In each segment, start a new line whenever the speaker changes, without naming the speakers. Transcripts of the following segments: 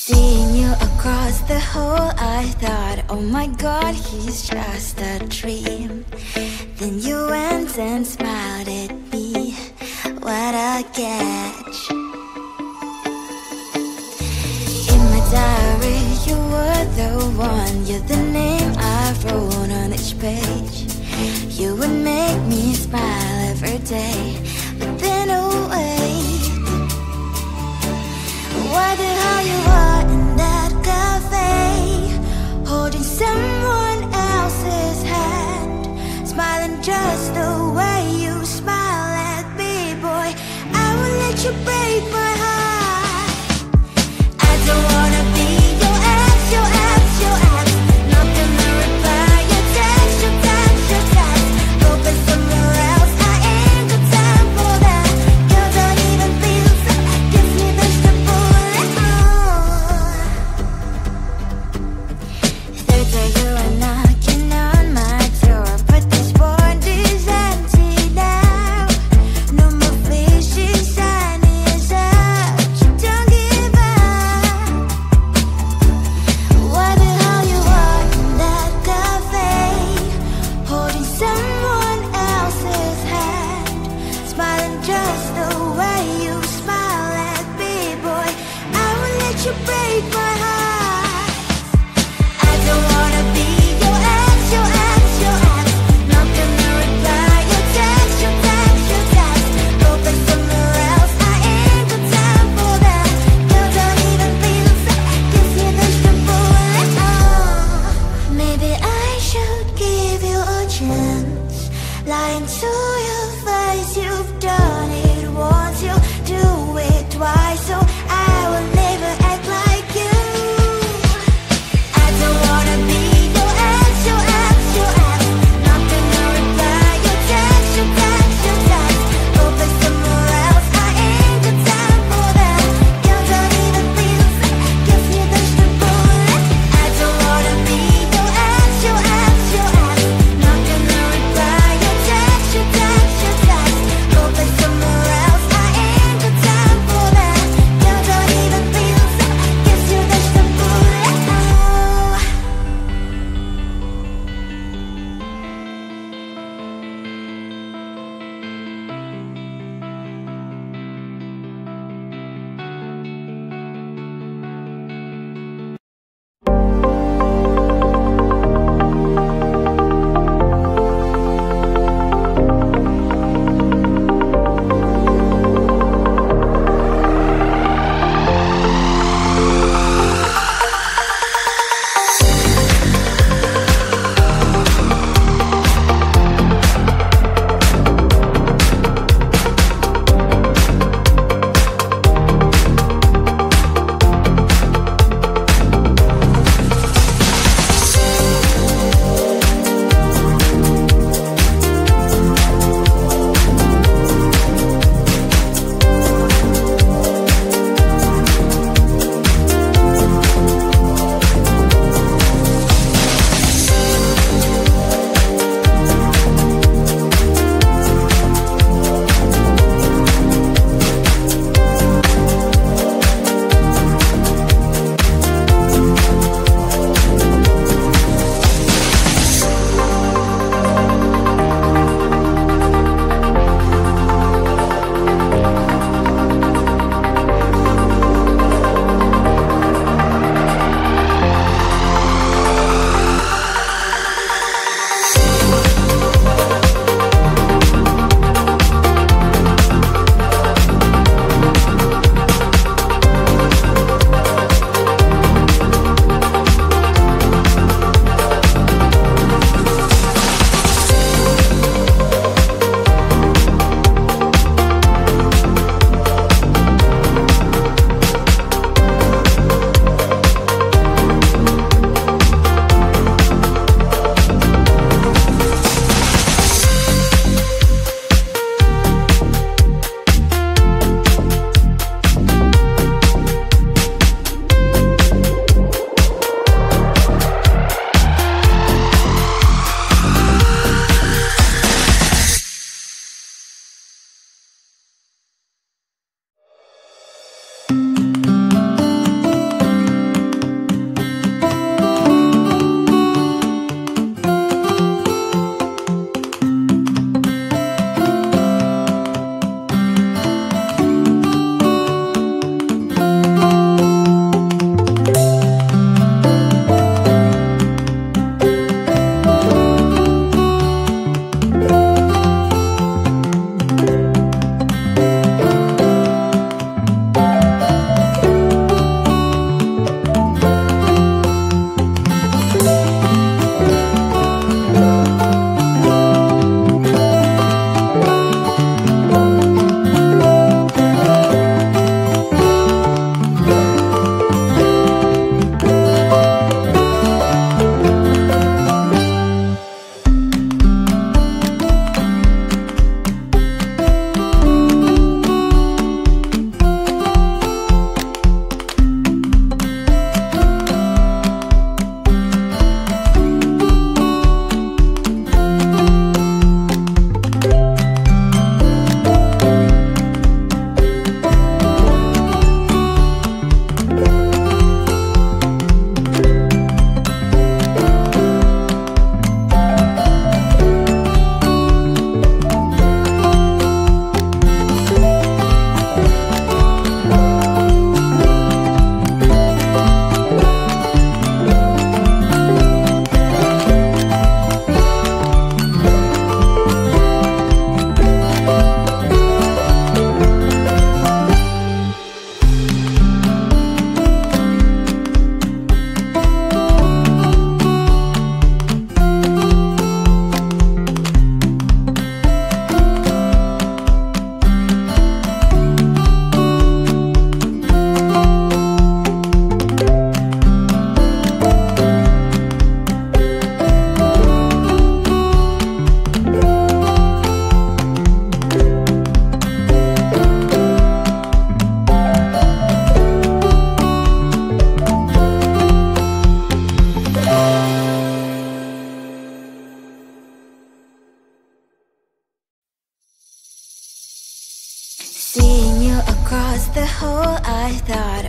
Seeing you across the hall, I thought, oh my god, he's just a dream. Then you went and smiled at me, what a catch. In my diary, you were the one, you're the name I wrote on each page. You would make me smile every day, but then oh wait, why the hell you are in that cafe, holding someone else's hand, smiling just the way you smile at me, boy, I will let you break my heart. I don't wanna be your ex, your ex, your ex, not gonna reply your text, your text, your text, open somewhere else, I ain't got time for that, you don't even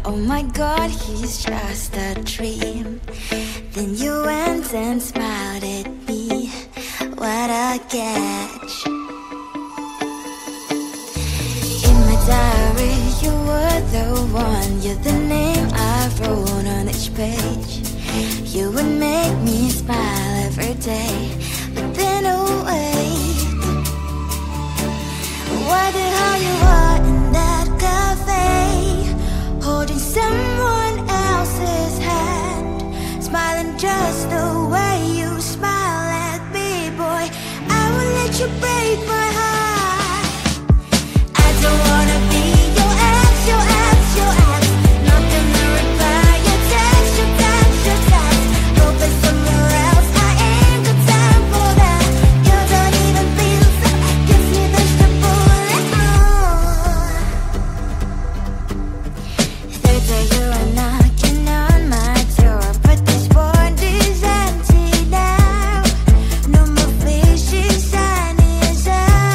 oh my God, he's just a dream. Then you went and smiled at me, what a catch. In my diary, you were the one, you're the name I wrote on each page. You would make me smile every day, but then oh wait, why the hell you are in that cafe, holding someone else's hand, smiling just the way you smile at me, boy, I will let you break my heart. I don't wanna be your ex, your ex, your ex, nothing to reply, your text, your text, your text, go play somewhere else, I ain't got time for that, you don't even feel so, gives me vegetable and third day you are knocking on my door, but this board is empty now, no more fishes shiny as I.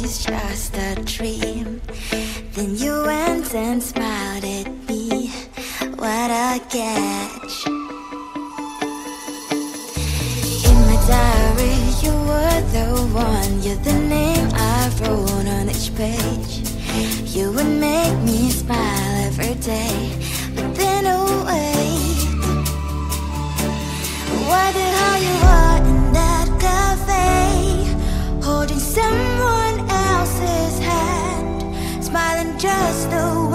everything's just a dream. Then you went and smiled at me. What a catch. In my diary, you were the one. You're the name I wrote on each page. You would make me smile every day. But then wait, wonder how you are in that cafe, holding someone else's hand, smiling just the